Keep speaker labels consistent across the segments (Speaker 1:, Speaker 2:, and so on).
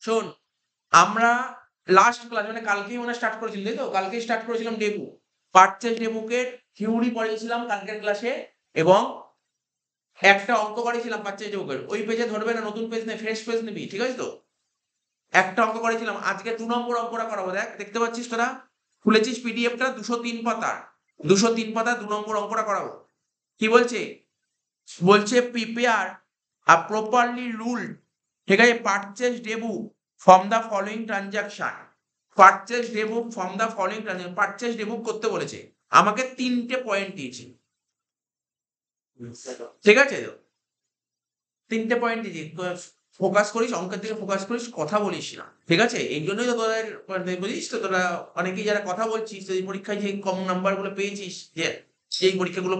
Speaker 1: শোন, আমরা last class মানে কালকেই মনে স্টার্ট করেছিলাম, তাই তো? কালকেই স্টার্ট করেছিলাম ডেমো। পারচেজ ডেমোকে থিওরি পড়িয়েছিলাম কালকের ক্লাসে, এবং একটা অঙ্ক করেছিলাম পারচেজ ডেমোকে। ওই পেজে ধরবে না, নতুন পেজ নেই, ফ্রেশ পেজ নিবি, ঠিক আছে তো? একটা অঙ্ক করেছিলাম, আজকে 2 নম্বর অঙ্কটা করাবো। দেখ, দেখতে পাচ্ছিস তোরা? খুলেছিস পিডিএফটা, 203 পাতা, 203 পাতা 2 নম্বর অঙ্কটা করাবো। কি বলছে? বলছে প্রিপেয়ার আ প্রপারলি রুলড, ঠিক আছে, purchase debut from the following transaction. Purchase debut from the following transaction, purchase debut করতে বলেছে। আমাকে 3টে পয়েন্ট দিয়েছে, ঠিক আছে? 3টে পয়েন্ট দিয়েছি। ফোকাস করিস, অঙ্কের দিকে ফোকাস করিস, কথা বলিস না, ঠিক আছে? এই জন্যই তো তোদের মানে বুঝিস তো, তোরা অনেকেই যারা কথা বলছিস, এই পরীক্ষায় যে কম নাম্বার গুলো পেয়েছিস, যে সেই পরীক্ষাগুলো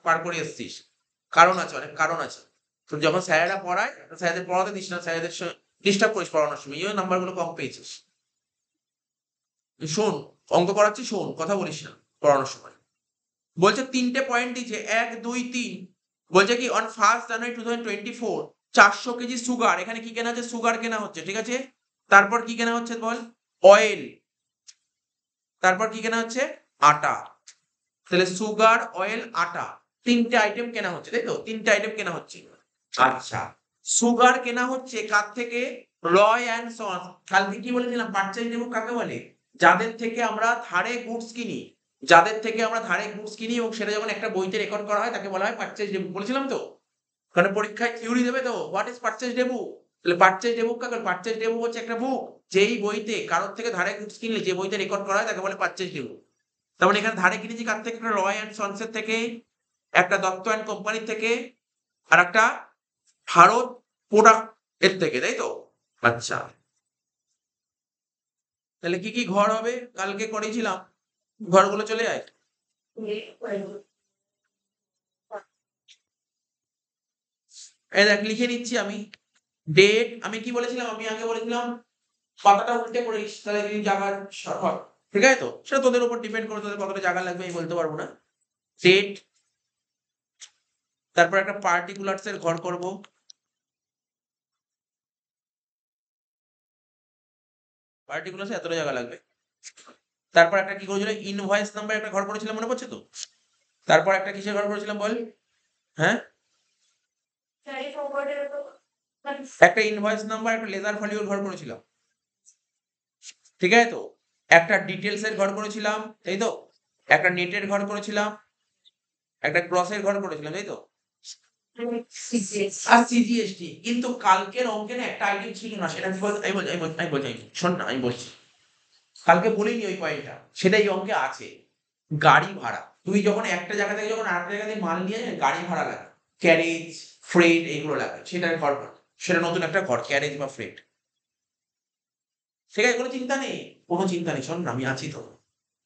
Speaker 1: পার করে এসছিস, কারণ আছে, অনেক কারণ আছে। তো যখন স্যারেরা পড়ায়, স্যারদের পড়াতে দিস না, স্যারদের ডিস্টার্ব করিস পড়ানোর সময়, এই জন্য নাম্বার গুলো কম পেয়েছিস। শোন, অঙ্ক করাচ্ছি, শোন, কথা বলিস না পড়ানোর সময়। বলছে 3টে পয়েন্ট দিয়েছে, 1, 2, 3। বলছে কি, অন 1 জানুয়ারি 2024 400 কেজি সুগার, এখানে কি কেনা হচ্ছে? সুগার কেনা হচ্ছে, ঠিক আছে? তারপর কি কেনা হচ্ছে বল? অয়েল। তারপর কি কেনা হচ্ছে? আটা। তাহলে সুগার, অয়েল, আটা, 3টে আইটেম কেনা হচ্ছে, তাই তো? 3টে আইটেম কেনা হচ্ছে। আচ্ছা, সুগার কেনা হচ্ছে কার থেকে? রয় অ্যান্ড সন্স। কালকে কি বলেছিলাম? পারচেজ ডেমো কাকে বলে? যাদের থেকে আমরা ধারে গুডস কিনি, যাদের থেকে আমরা ধারে গুডস কিনি এবং সেটা যখন একটা বইতে রেকর্ড করা হয় তাকে বলা হয় পারচেজ ডেমো। বলেছিলাম তো? কারণ পরীক্ষায় থিওরি দেবে তো, হোয়াট ইজ পারচেজ ডেমো। তাহলে পারচেজ ডেমো কাকে? পারচেজ ডেমো হচ্ছে একটা বুক, যেই বইতে কারোর থেকে ধারে গুডস কিনলে যে বইতে রেকর্ড করা হয় তাকে বলে পারচেজ ডেমো। তার মানে এখানে ধারে কিনেছি কার থেকে? একটা রয় অ্যান্ড সন্স এর থেকে, একটা দত্ত অ্যান্ড কোম্পানির থেকে, আর একটা ভারত প্রোডাক্ট এর থেকে, তাই তো? আচ্ছা, তাহলে কি কি ঘর হবে? কালকে করেছিলাম, ঘরগুলো চলে যায়। এই দেখ, লিখে নিচ্ছি আমি। ডেট, আমি কি বলেছিলাম? আমি আগে বলেছিলাম পাতাটা উল্টে করিস, তাহলে যদি জায়গা হয়, ঠিক আছে তো? সেটা তোদের উপর ডিপেন্ড করে, তোদের কতটা জায়গা লাগবে আমি বলতে পারবো না। ডেট, তারপর একটা পার্টিকুলার্স এর ঘর করব, পার্টিকুলার্স এতটা জায়গা লাগবে। তারপর একটা কি করেছিল? ইনভয়েস নাম্বার একটা ঘর করেছিলাম, মনে পড়ছে তো? তারপর একটা কিসের ঘর করেছিলাম বল? হ্যাঁ, একটা ইনভয়েস নাম্বার, একটা লেজার ভ্যালুর ঘর করেছিলাম, ঠিক আছে তো? একটা ডিটেলস এর ঘর করেছিলাম, তাই তো? একটা নেটের ঘর করেছিলাম, একটা ক্রসের ঘর করেছিলাম, তাই তো? আর সিজিএসটি। কিন্তু কালকের অঙ্কে না একটা আইটেম ছিল না, সেটা কি বলতো? আমি বলছি, শোন না, আমি বলছি, কালকে বলিনি ওই পয়েন্টটা, সেটা এই অঙ্কে আছে। গাড়ি ভাড়া, তুই যখন একটা জায়গা থেকে যখন আরেকটা জায়গা থেকে মাল নিয়ে যাস, গাড়ি ভাড়া লাগে, ক্যারেজ, ফ্রেট, এগুলো লাগে, সেটার ঘর কর। সেটা নতুন একটা ঘর, ক্যারেজ বা ফ্রেট, ঠিক আছে? কোনো চিন্তা নেই, কোনো চিন্তা নেই, শোন না, আমি আছি তো।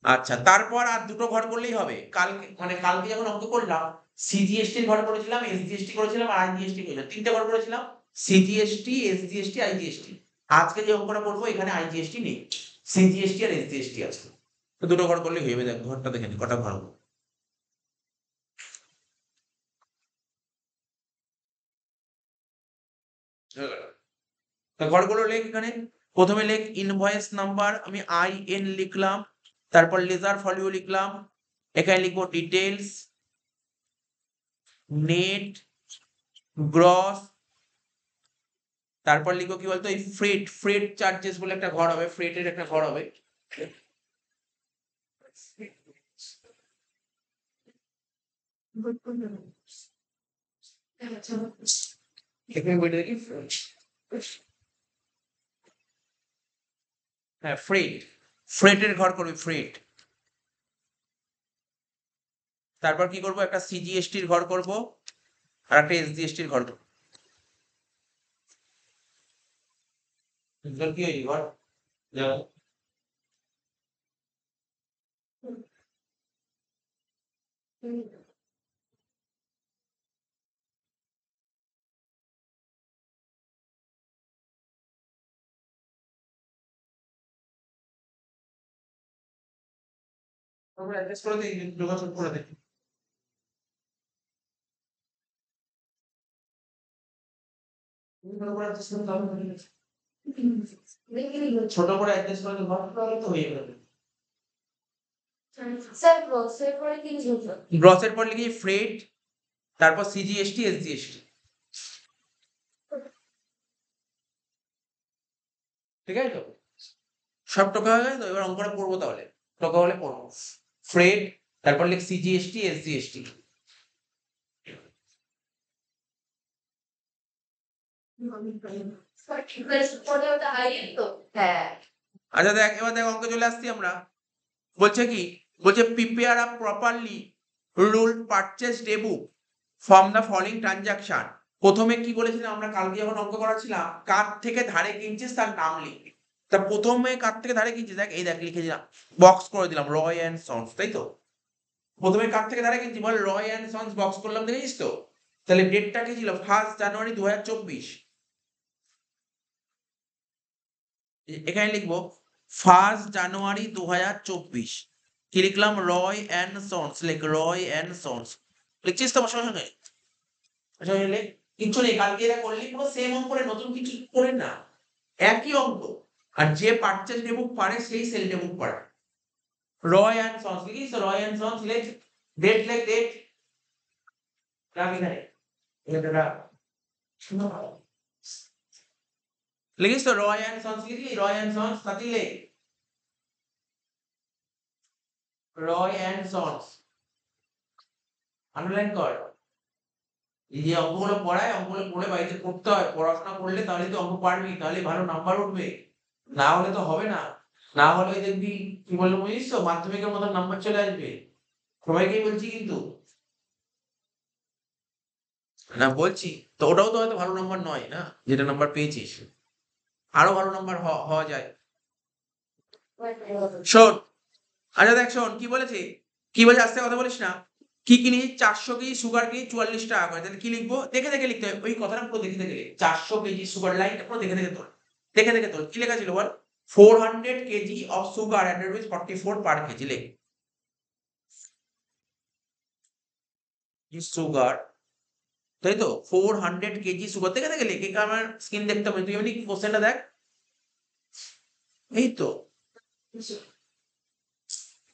Speaker 1: আচ্ছা, তারপর আর দুটো ঘর করলেই হবে। কালকে মানে কালকে যখন অঙ্ক করলাম, সিজিএসটি এর ঘর করেছিলাম, এসজিএসটি করেছিলাম, আর আইজিএসটি করেছিলাম, 3টে ঘর করেছিলাম। CGST, SGST, IGST. আজকে যে অঙ্কটা করবো এখানে আইজিএসটি নেই, সিজিএসটি আর এসজিএসটি আছে। তো দুটো ঘর করলেই হয়ে যাবে। দেখ ঘরটা দেখে নি, কটা ঘর হলো। তা ঘরগুলো লেখ এখানে। প্রথমে লেখ ইনভয়েস নাম্বার, আমি IN লিখলাম। তারপর লেজার ভ্যালু লিখলাম। এখানে লিখবো ডিটেলস, নেট, গ্রস। তারপর লিখবো কি বলতো? এই ফ্রেট, ফ্রেট চার্জেস বলে একটা ঘর হবে, ফ্রেটের একটা ঘর হবে। এখানে বইটা দেখি। হ্যাঁ, ফ্রেট, ফ্রেটের ঘর করবি, ফ্রেট। তারপর কি করব? একটা সিজিএসটির ঘর করব, আর একটা এসজিএসটির ঘর করব। কি ওই ঘর যেমন অ্যাডজাস্ট করে দিই, যোগাযোগ করে দিই। ছোট করে অ্যাডজাস্ট করে ঘর তো হয়ে যাবে।
Speaker 2: স্যার গ্রসের পরে কি লিখবো?
Speaker 1: গ্রসের পর লিখি ফ্রেট, তারপর সিজিএসটি এসজিএসটি, ঠিক আছে তো? সব টাকা হয়ে গেছে তো, এবার অঙ্কটা পড়বো তাহলে, টাকা হলে পড়বো। ফ্রেট, তারপর লিখ সিজিএসটি এসজিএসটি।
Speaker 2: পরে ওটা হাইলাইট তো হ্যাঁ।
Speaker 1: আচ্ছা দেখ, এবার দেখ অঙ্কে চলে আসছি আমরা। বলছে কি, বলছে prepare a properly ruled purchase day book from the following transaction. প্রথমে কি বলেছিলাম আমরা কালকে যখন অঙ্ক করাছিলাম, কার থেকে ধারে কিনছিস তার নাম লিখবি। তা প্রথমে কার থেকে ধারে কিনছিস, দেখ এই দেখ লিখে দিলাম, বক্স করে দিলাম রয় অ্যান্ড সন্স, তাই তো? প্রথমে কার থেকে ধারে কিনছি বল, রয় অ্যান্ড সন্স, বক্স করলাম, দেখেছিস তো? তাহলে ডেটটা কি ছিল, 1 জানুয়ারি 2024। এখানে লিখবো 1 জানুয়ারি 2024। কি লিখলাম, রয় অ্যান্ড সন্স, লিখ রয় অ্যান্ড সন্স। লিখছিস তো আমার সঙ্গে? আচ্ছা লিখ, কিছু নেই, কালকে এটা করলি, পুরো সেম অঙ্ক করে, নতুন কিছু করে না, একই অঙ্ক। আর যে পারচেজ ডেবুক পারে সেই সেল ডেবুক পারে। রয় অ্যান্ড সন্স লিখিস তো, রয় অ্যান্ড সন্স লিখ, ডেট লিখ, ডেট রাখ এখানে, এটা রাখ। লিখিস তো রয় অ্যান্ড সন্স, লিখলি রয় অ্যান্ড সন্স, তাতে লিখ রয় অ্যান্ড সন্স, আন্ডারলাইন কর। এই যে অঙ্কগুলো পড়ায়, অঙ্কগুলো পড়ে বাড়িতে করতে হয়, পড়াশোনা করলে তাহলে তো অঙ্ক পারবি, তাহলে ভালো নাম্বার উঠবে, না হলে তো হবে না। না হলে দেখবি কি বলবো বুঝিস তো, মাধ্যমিকের মতো নাম্বার চলে আসবে। সবাইকেই বলছি কিন্তু, না বলছি তো, ওটাও তো হয়তো ভালো নাম্বার নয় না, যেটা নাম্বার পেয়েছিস, আরো ভালো নাম্বার হওয়া যায়। শোন, আচ্ছা দেখ শোন কি বলেছে, কি বলছে, আস্তে কথা বলিস না। কি কিনি, 400 কেজি সুগার কিনি 44 টাকা করে, তাহলে কি লিখবো, দেখে দেখে লিখতে হবে, ওই কথাটা পুরো দেখে দেখে লিখ। 400 কেজি সুগার, লাইনটা পুরো দেখে দেখে তোল, দেখে দেখে তোল। কি লেখা ছিল বল, 400 KG of sugar at rupees 44 per KG, লিখ সুগার, তাই তো? 400 কেজি সুগার, দেখে দেখে লিখ, এখানে আমার স্ক্রিন দেখতে হবে, তুই এমনি কোশ্চেনটা দেখ, এই তো,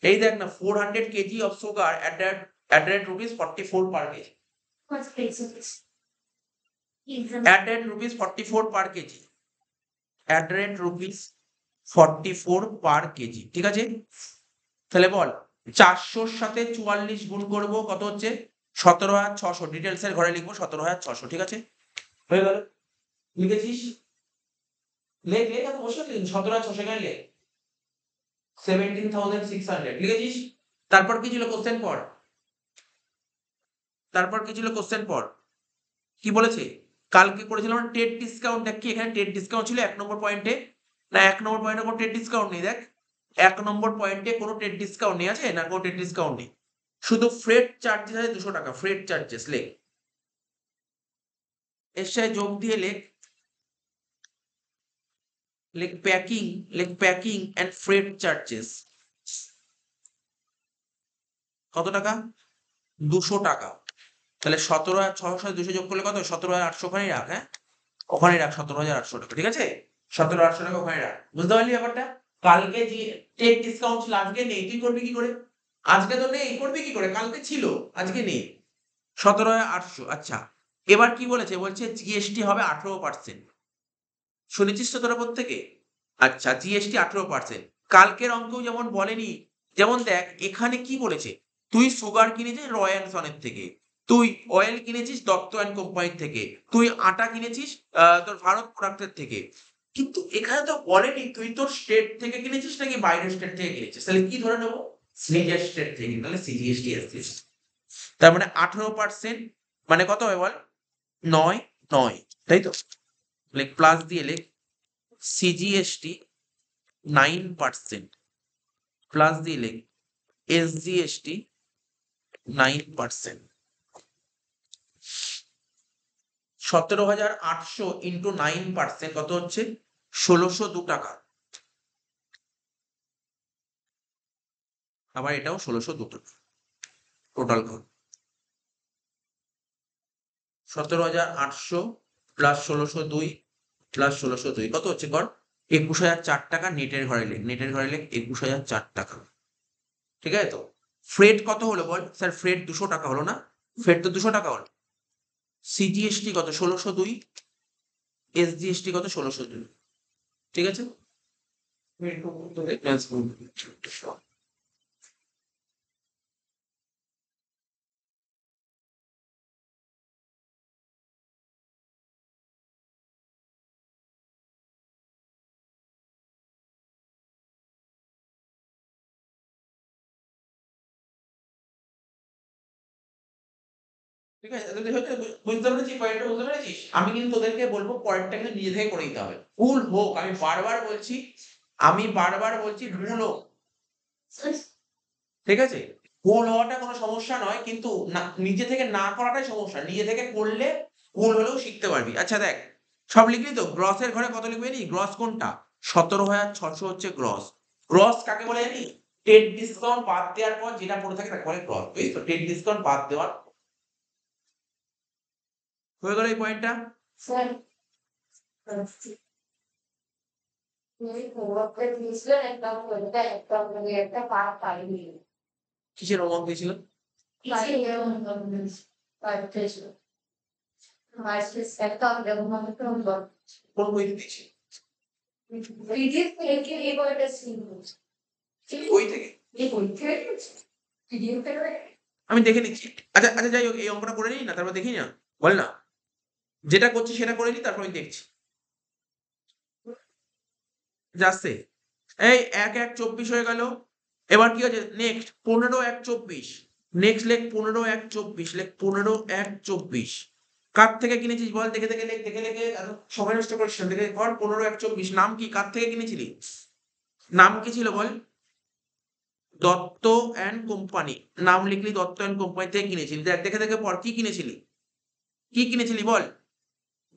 Speaker 1: এই দেখ না, 400 KG of sugar at rate rupees 44 per KG, at rate rupees 44 per KG, at rate rupees 44 per KG, ঠিক আছে? তাহলে বল, 400-র সাথে 44 গুণ করব, কত হচ্ছে, 17,600। ডিটেলস এর ঘরে লিখবো 17,600, ঠিক আছে? হয়ে গেল, লিখেছিস? লেখ লেখ, এত বসে লিখ, 17,600 এখানে লেখ, 17,600 লিখেছিস? তারপর কি ছিল কোশ্চেন পর, তারপর কি ছিল কোশ্চেন পর, কি বলেছে? কালকে করেছিলাম টেট ডিসকাউন্ট, দেখ কি এখানে টেট ডিসকাউন্ট ছিল 1 নম্বর পয়েন্টে, না 1 নম্বর পয়েন্টে কোনো টেট ডিসকাউন্ট নেই, দেখ 1 নম্বর পয়েন্টে কোনো টেট ডিসকাউন্ট নেই, আছে না? কোনো টেট ডিসকাউন্ট নেই, শুধু ফ্রেট চার্জেস আছে 200 টাকা, ফ্রেট চার্জেস লেখ, এর সাথে যোগ দিয়ে লেখ, লেখ প্যাকিং, লেখ প্যাকিং এন্ড ফ্রেট চার্জেস, কত টাকা, 200 টাকা। তাহলে 17,600 200 যোগ করলে কত, 17,800, ওখানেই রাখ, হ্যাঁ ওখানেই রাখ 17,800 টাকা, ঠিক আছে? 17,800 টাকা ওখানে রাখ, বুঝতে পারলি ব্যাপারটা? কালকে যে টেট ডিসকাউন্ট ছিল আজকে নেই, তুই করবি কি করে? আজকে তো নেই, করবি কি করে? কালকে ছিল, আজকে নেই। 17,800, আচ্ছা। এবার কি বলেছে, বলছে জিএসটি হবে 18%। শুনেছিস তো তোরা প্রত্যেকে? আচ্ছা, জিএসটি 18%। কালকের অঙ্কেও যেমন বলেনি, যেমন দেখ এখানে কি বলেছে, তুই সুগার কিনেছিস রয় অ্যান্ড সনের থেকে, তুই অয়েল কিনেছিস দত্ত অ্যান্ড কোম্পানির থেকে, তুই আটা কিনেছিস তোর ভারত প্রোডাক্টের থেকে। কিন্তু এখানে তো বলেনি তুই তোর স্টেট থেকে কিনেছিস নাকি বাইরের স্টেট থেকে কিনেছিস, তাহলে কি ধরে নেবো, নিজের স্টেট থেকে, তাহলে সিজিএসটি আসছিস। তার মানে 18%, মানে কত হয় বল, 9 9, তাই তো? লেখ প্লাস দিয়ে লেখ সিজিএসটি 9%, প্লাস দিয়ে লেখ এসজিএসটি 9%। 17,800 ইন্টু 9% কত হচ্ছে, 1,602 টাকা। আবার এটাও 1,602 টাকা, টোটাল কর 17,800 প্লাস 1,602 প্লাস 1602 কত হচ্ছে কর 21,004 টাকা নেটের ঘরে লেখ 21,004 টাকা। ঠিক আছে তো? ফ্রেট কত হলো বল? স্যার ফ্রেট 200 টাকা হলো না? ফ্রেট তো 200 টাকা হলো। সিজিএসটি কত 1602, এসজিএসটি কত 1602। ঠিক আছে? ঠিক আছে? তোদের হয়তো বুঝতে পেরেছিস পয়েন্টটা, বুঝতে পেরেছিস? আমি কিন্তু তোদেরকে বলবো পয়েন্টটা কিন্তু নিজে থেকে করে নিতে হবে। ভুল হোক, আমি বারবার বলছি, ভুল হোক। ঠিক আছে? ভুল হওয়াটা কোনো সমস্যা নয়, কিন্তু না নিজে থেকে না করাটাই সমস্যা। নিজে থেকে করলে ভুল হলেও শিখতে পারবি। আচ্ছা দেখ, সব লিখলি তো? গ্রসের ঘরে কত লিখবি জানিস? গ্রস কোনটা? 17,600 হচ্ছে গ্রস। গ্রস কাকে বলে জানিস? টেট ডিসকাউন্ট বাদ দেওয়ার পর যেটা পড়ে থাকে তাকে বলে গ্রস। বুঝিস তো? টেট ডিসকাউন্ট বাদ দেওয়ার হয়ে গেল এই পয়েন্টটা।
Speaker 2: স্যার তুমি হোমওয়ার্কটা দিয়েছিলেন একটা বইটা একটা মানে একটা পার্ট পাইনি
Speaker 1: কিসের হোমওয়ার্ক দিয়েছিল?
Speaker 2: একটা
Speaker 1: কোন বই দিয়েছি?
Speaker 2: পিডিএফ থেকে এই বইটা ছিল
Speaker 1: বই থেকে?
Speaker 2: এই বই থেকে পিডিএফ থেকে
Speaker 1: আমি দেখে নিচ্ছি। আচ্ছা আচ্ছা, যাই হোক, এই অঙ্কটা করে নিই না, তারপর দেখি না, বল না। যেটা করছি সেটা করে নিই, তারপর আমি দেখছি। যাচ্ছে এই 1-1-24 হয়ে গেল। এবার কি হচ্ছে? নেক্সট 15-1-24। নেক্সট লেখ 15-1-24, লেখ 15-1-24। কার থেকে কিনেছিস বল? দেখে দেখে লেখ, দেখে দেখে এত সময় নষ্ট করিস না, দেখে কর। 15-1-24 নাম কি? কার থেকে কিনেছিলি? নাম কি ছিল বল? Dutta and company. নাম লিখলি, দত্ত অ্যান্ড কোম্পানি থেকে কিনেছিলি। দেখ দেখে দেখে পর, কি কিনেছিলি? কি কিনেছিলি বল?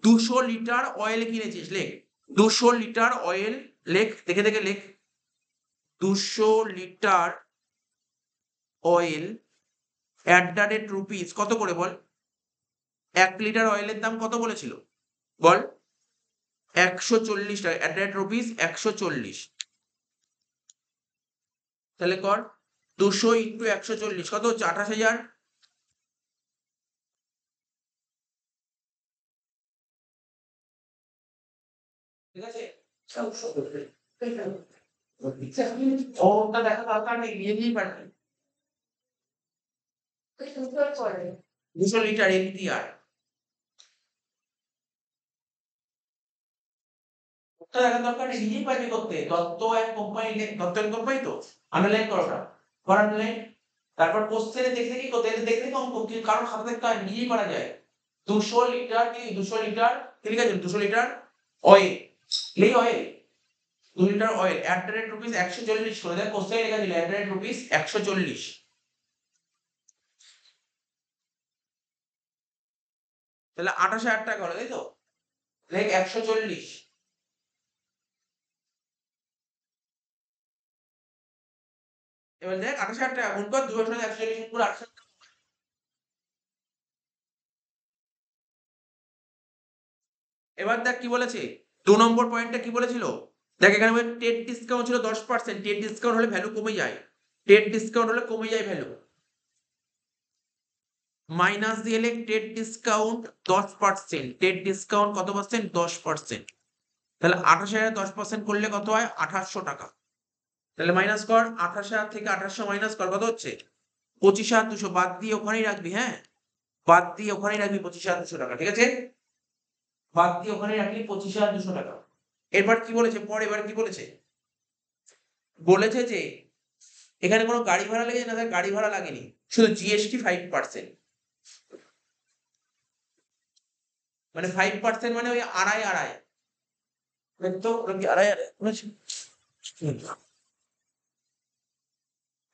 Speaker 1: 200 লিটার অয়েল কিনেছিস, লেখ 200 লিটার অয়েল। লেখ, দেখে দেখে লেখ। 200 লিটার অয়েল @রুপিস কত করে বল? 1 লিটার অয়েলের দাম কত বলেছিল বল? 140 টাকা। রুপিস 140। তাহলে কর 200 ইন্টু 140 কত হচ্ছে? 28,000। ঠিক আছে? ওটা দেখা দরকার নেই, নিয়ে নিয়েই পারবি। 200 লিটার এলটিআর। ওটা দেখা দরকার নেই, নিজেই পারবি করতে। Dutta and company, Dutta and company তো আন্ডারলাইন করোটা, কর আন্ডারলাইন। তারপর কোশ্চেনে দেখে কি করতে, দেখে দেখে অঙ্ক, কারণ খাতা দেখতে হয়, নিজেই করা যায়। 200 লিটার কি? 200 লিটার, ঠিক আছে? 200 লিটার অয়েল, এই অয়েল 2 লিটার অয়েল @রুপিস 140 করে দেখ। কোশ্চেনে লেখা ছিল @রুপিস 140। তাহলে 28,000 টাকা হলো, তাই তো? লেখ 140। এবার দেখ 28,000 টাকা গুণ কর 2 এর সাথে 140 গুণ করে 28,000। এবার দেখ কি বলেছে, 2 নম্বর পয়েন্টটা কি বলেছিল? দেখ এখানে টেট ডিসকাউন্ট ছিল 10%। টেট ডিসকাউন্ট হলে ভ্যালু কমে যায়। টেট ডিসকাউন্ট হলে কমে যায় ভ্যালু। মাইনাস দিয়ে লেখ টেট ডিসকাউন্ট 10%। টেট ডিসকাউন্ট কত পার্সেন্ট? 10%। তাহলে 28,000 10% করলে কত হয়? 2,800 টাকা। তাহলে মাইনাস কর, 28,000 থেকে 2,800 মাইনাস কর, কত হচ্ছে? 25,200। বাদ দিয়ে ওখানেই রাখবি, হ্যাঁ বাদ দিয়ে ওখানেই রাখবি 25,200 টাকা। ঠিক আছে? বাদ দিয়ে ওখানে রাখলি 25,200 টাকা। এরপর কি বলেছে পর? এবার কি বলেছে? বলেছে যে এখানে কোনো গাড়ি ভাড়া লেগেছে না? গাড়ি ভাড়া লাগেনি, শুধু জিএসটি 5%। মানে 5% মানে ওই আড়াই আড়াই। তো ওটা কি আড়াই আড়াই বুঝেছি?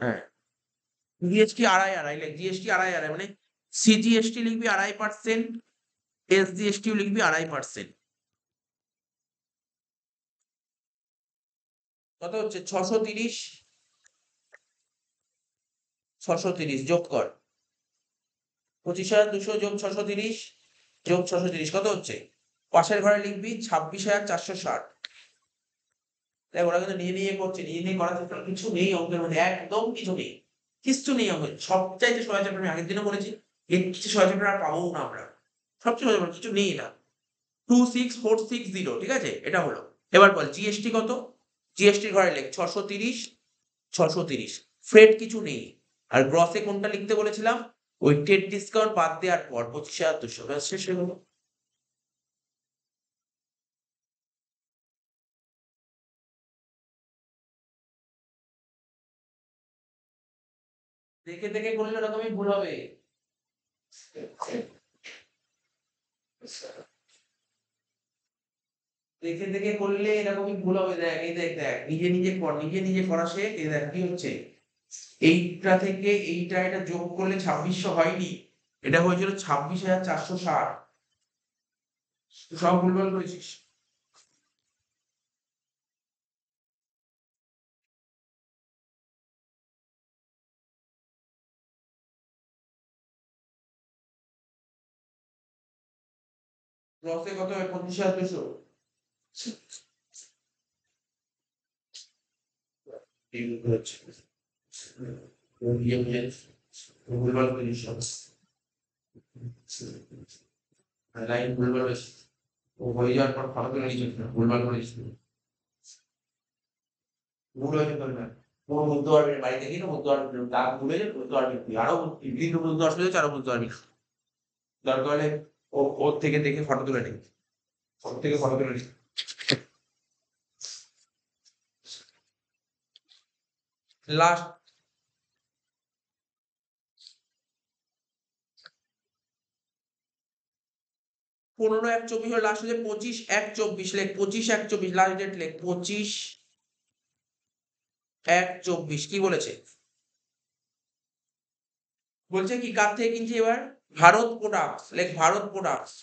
Speaker 1: হ্যাঁ, জিএসটি আড়াই আড়াই, জিএসটি আড়াই আড়াই মানে সিজিএসটি লিখবি 2.5%, এসজিএসটিও লিখবি 2.5%। কত হচ্ছে? 630। 630 যোগ কর, 25,200 যোগ 630 যোগ 630 কত হচ্ছে? পাশের ঘরে লিখবি 26,460। দেখ ওরা কিন্তু নিজে করছে, নিজে করার চেষ্টা, কিছু নেই অঙ্কের মধ্যে, একদম কিছু নেই, কিচ্ছু নেই অঙ্কের। সবচাইতে সহজ চ্যাপ্টার আমি আগের দিনও বলেছি, এর কিছু সহজ চ্যাপ্টার আর পাবো না আমরা, সবচেয়ে সহজ চ্যাপ্টার কিছু নেই এটা। 26460, ঠিক আছে, এটা হলো। এবার বল জিএসটি কত, জিএসটির ঘরে লেখ 630। ফ্রেড কিছু নেই। আর গ্রসে কোনটা লিখতে বলেছিলাম, ওই টেট ডিসকাউন্ট বাদ দেওয়ার পর 25,200, ব্যাস শেষ হয়ে গেল। দেখে দেখে করলে এরকমই ভুল হবে। দেখে দেখে করলে এরকমই ভুল হবে। দেখ এই দেখ দেখ নিজে নিজে কর, নিজে করা শেখ। এই দেখ কি হচ্ছে, এইটা থেকে এইটা এটা যোগ করলে 2600 হয়নি, এটা হয়েছিল 26,460। সব ভুলভাল করেছিস। লসে কত হয়, 25,200। এই হচ্ছে ভুলভাল করেছিস সব। লাইন ভুলভাল হয়েছে, ও হয়ে যাওয়ার পর ফটো তুলে নিয়েছিস না, ভুলভাল করেছিস। ভুল হয়েছে তোর না, কোনো বুঝতে পারবি না, বাড়িতে গিয়ে বুঝতে পারবি না, দাগ ভুলে যাবে বুঝতে পারবি না, তুই আরো কিন্তু বুঝতে অসুবিধা হচ্ছে, আরো বুঝতে পারবি না। দরকার হলে ওর থেকে দেখে ফটো তুলে নিবি, ওর থেকে ফটো তুলে নিবি। লাস্ট 15/1/24 হলো লাস্ট, হচ্ছে 25/1/24 লেখ, 25/1/24 লাস্ট ডেট লেখ, 25/1/24 কি বলেছে, বলছে কি কার থেকে কিনছি এবার, ভারত প্রোডাক্টস লেখ, ভারত প্রোডাক্টস।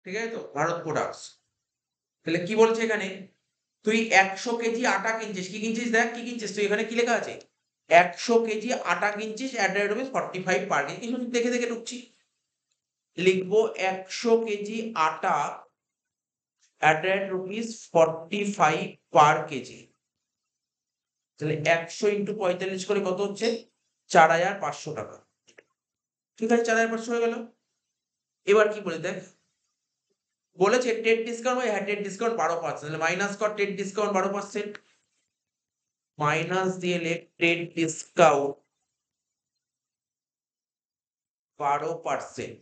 Speaker 1: ঠিক আছে তো, ভারত প্রোডাক্টস। তাহলে কি বলছে এখানে, তুই 100 কেজি আটা কিনছিস, কি কিনছিস দেখ কি কিনছিস তুই, এখানে কি লেখা আছে, 100 কেজি আটা কিনছিস at the rate of 45 per KG. কিন্তু দেখে দেখে ঢুকছি, লিখবো 100 কেজি আটা at the rate rupees 45 per KG. তাহলে 100 ইন্টু 45 করে কত হচ্ছে, 4,500 টাকা। ঠিক আছে, 4,500 হয়ে গেল। এবার কি বলে দেখ, বলেছে টেট ডিসকাউন্ট, হ্যাঁ টেট ডিসকাউন্ট 12%, তাহলে মাইনাস কর টেট ডিসকাউন্ট 12%, মাইনাস দিয়ে লেখ টেট ডিসকাউন্ট 12%,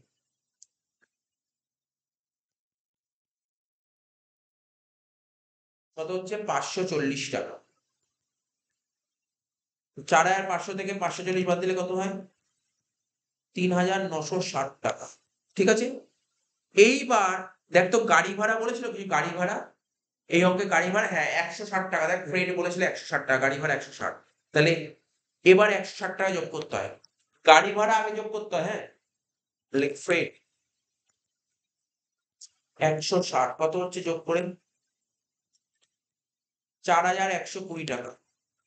Speaker 1: কত হচ্ছে 540 টাকা। 4,500 থেকে 540 বাদ দিলে কত হয়, 3,960 টাকা। ঠিক আছে, এইবার দেখ তো গাড়ি ভাড়া বলেছিল কিছু, গাড়ি ভাড়া, এই অঙ্কে গাড়ি ভাড়া, হ্যাঁ 160 টাকা, দেখ ফ্রেড বলেছিল 160 টাকা, গাড়ি ভাড়া 160। তাহলে এবার 160 টাকা যোগ করতে হয়, গাড়ি ভাড়া আগে যোগ করতে হয়, হ্যাঁ তাহলে ফ্রেড 160 কত হচ্ছে যোগ করে, 4,120 টাকা।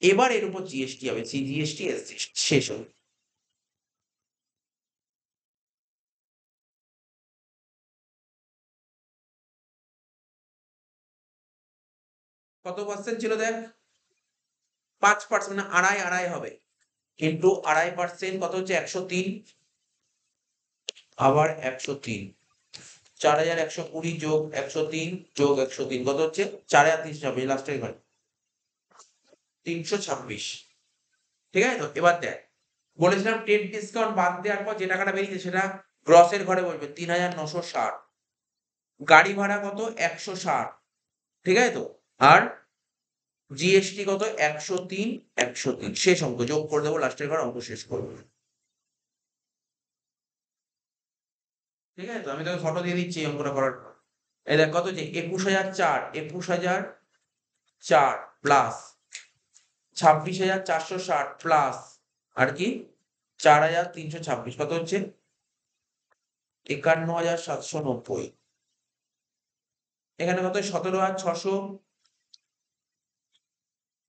Speaker 1: এবার এর উপর জিএসটি হবে, জিএসটি শেষ হবে। কত পার্সেন্ট ছিল দেখ, 5%, মানে আড়াই আড়াই হবে, কিন্তু 2.5% কত হচ্ছে 103, আবার 103, 4,120 যোগ 103 যোগ 103 কত হচ্ছে, 4,326, লাস্টের ঘরে 326। ঠিক আছে তো, এবার দেখ বলেছিলাম টেট ডিসকাউন্ট বাদ দেওয়ার পর যে টাকাটা বেরিয়েছে সেটা গ্রসের ঘরে বলবে 3,960, গাড়ি ভাড়া কত 160, ঠিক আছে তো, আর জিএসটি কত 103, শেষ অঙ্ক যোগ করে দেবো, লাস্টের ঘর অঙ্ক শেষ করবো। ঠিক আছে তো, আমি তোকে ফটো দিয়ে দিচ্ছি এই অঙ্কটা করার পর। এই দেখ কত হচ্ছে, 21,004 প্লাস 26,460 প্লাস আর কি 4,326, কত হচ্ছে 51,790। এখানে কত 17,600,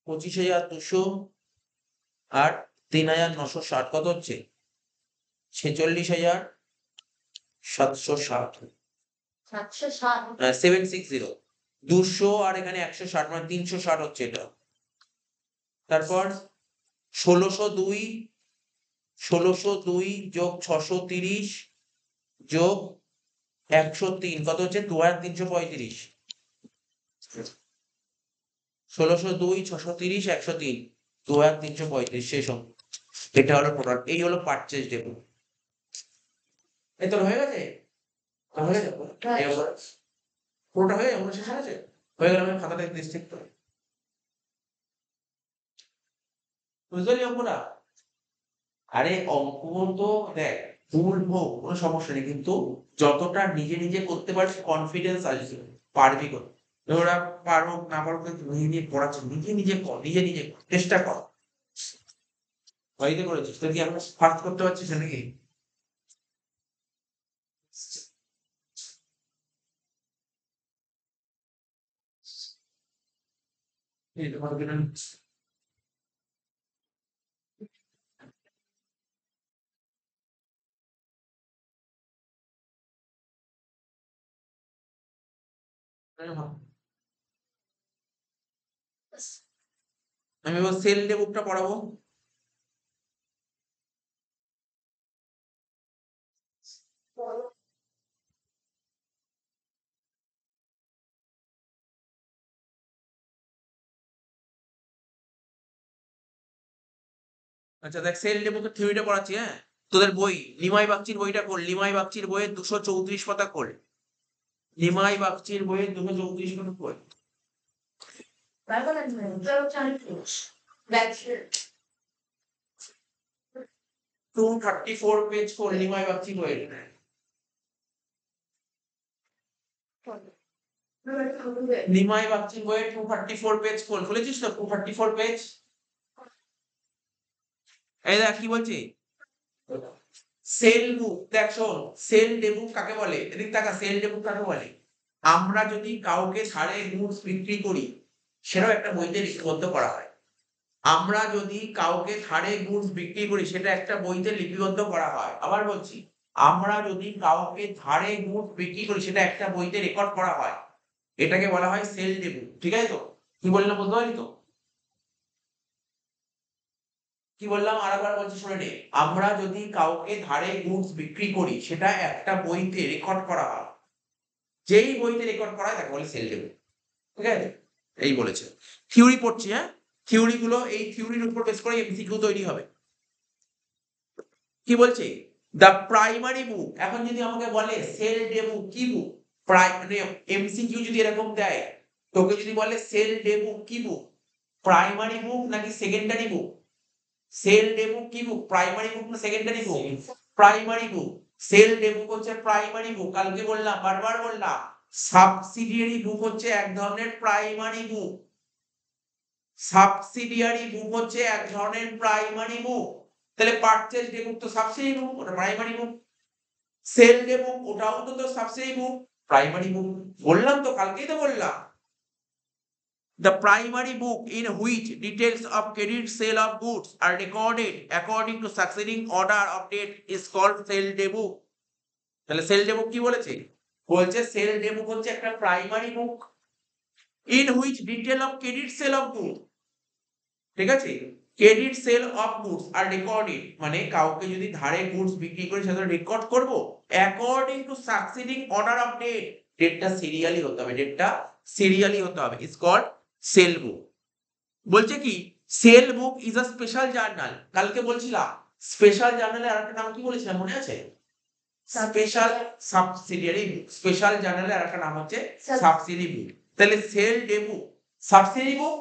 Speaker 1: 25,200 আর 3,960 কত হচ্ছে 46,760
Speaker 2: 760
Speaker 1: 760 200 আর এখানে 160 মানে 360 হচ্ছে এটা। তারপর 1602 যোগ 630 যোগ 103 কত হচ্ছে 2335। 1602 630 103 2335 শেষ অঙ্ক। এটা হলো টোটাল, এই হলো পারচেজ ডেপো। এই তোর হয়ে গেছে? হয়ে গেছে এই অঙ্ক পুরোটা হয়ে অঙ্ক শেষ হয়ে গেছে? হয়ে গেলে আমি খাতাটা ডিস্ট্রিক্ট করে বুঝতে পারলি অঙ্কটা? আরে অঙ্ক তো দেখ ভুল হোক কোনো সমস্যা নেই, কিন্তু যতটা নিজে নিজে করতে পারছি কনফিডেন্স আসবে, পারবি করতে। ওরা পারো না পারো কিন্তু নিজে নিজে পড়াচ্ছে, নিজে নিজে কর, নিজে নিজে কর, চেষ্টা কর। বাড়িতে করেছিস তুই, কি আমরা ফার্স্ট করতে পারছিস না নাকি? এই তোমার কিনা আমি এবার সেল ডে বুকটা পড়াবো। আচ্ছা দেখ সেল ডে বুকের থিওরিটা পড়াচ্ছি, হ্যাঁ। তোদের বই নিমাই বাগচির বইটা খোল, নিমাই বাগচির বইয়ে 234 পাতা খোল, নিমাই বাগচির বইয়ে 234 পাতা খোল। 234 পেজ খোল নিমাই বাগচির বইয়ের। নিমাই বাগচির বইয়ে 234 পেজ খোল, খুলেছিস তো 234 পেজ? এই দেখ কি বলছি, সেল বুক, দেখ শোন, সেল ডে বুক কাকে বলে, এদিক তাকা, সেল ডে বুক কাকে বলে? আমরা যদি কাউকে ছাড়ে গুডস বিক্রি করি সেটাও একটা বইতে লিপিবদ্ধ করা হয়। আমরা যদি কাউকে ছাড়ে গুডস বিক্রি করি সেটা একটা বইতে লিপিবদ্ধ করা হয়। আবার বলছি, আমরা যদি কাউকে ধারে গুডস বিক্রি করি সেটা একটা বইতে রেকর্ড করা হয়, এটাকে বলা হয় সেল ডে বুক। ঠিক আছে তো? কি বললাম বুঝতে পারলি তো? কি বললাম আরেকবার বলছি শুনে নে, আমরা যদি কাউকে ধারে গুডস বিক্রি করি সেটা একটা বইতে রেকর্ড করা হয়, যেই বইতে রেকর্ড করা হয় তাকে বলে সেল ডে বুক। ঠিক আছে, এই বলেছে। থিওরি পড়ছি, হ্যাঁ। থিওরি গুলো, এই থিওরির উপর বেস করে এমসিকিউ তৈরি হবে। কি বলছে, দ্য প্রাইমারি বুক, এখন যদি আমাকে বলে সেল ডে বুক কি বুক, মানে এমসিকিউ যদি এরকম দেয়, তোকে যদি বলে সেল ডে বুক কি বুক, প্রাইমারি বুক নাকি সেকেন্ডারি বুক? সেল ডে বুক কি বুক, প্রাইমারি বুক না সেকেন্ডারি বুক? প্রাইমারি বুক। সেল ডে বুক হচ্ছে প্রাইমারি বুক, কালকে বললাম, বারবার বললাম। সাবসিডিয়ারি বুক হচ্ছে এক ধরনের প্রাইমারি বুক, সাবসিডিয়ারি বুক হচ্ছে এক ধরনের প্রাইমারি বুক। তাহলে পারচেজ ডে বুক তো সাবসিডিয়ারি বুক, ওটা প্রাইমারি বুক। সেল ডে বুক ওটাও তো তোর সাবসিডিয়ারি বুক, প্রাইমারি বুক। বললাম তো, কালকেই তো বললাম। The primary book in which details of credit sale of goods are recorded according to succeeding order of date is called sale day book. তাহলে সেল ডে বুক কি বলেছে? বলছে সেল ডে বুক হচ্ছে একটা primary book in which detail of credit sale of goods, ঠিক আছে, credit sale of goods are recorded, মানে কাউকে যদি ধারে গুডস বিক্রি করে সেটা রেকর্ড করব according to succeeding order of date, ডেটটা সিরিয়ালি হতে হবে, ডেটটা সিরিয়ালি হতে হবে, ইজ কল্ড সেল বুক। বলছে কি, sale book is a special journal, কালকে বলছিলাম স্পেশাল জার্নালের আরেকটা নাম কি বলেছিলাম মনে আছে? স্পেশাল সাবসিডিয়ারি বুক। স্পেশাল জার্নালের আরেকটা নাম হচ্ছে সাবসিডি বুক। তাহলে সেল ডে বুক সাবসিডি বুক,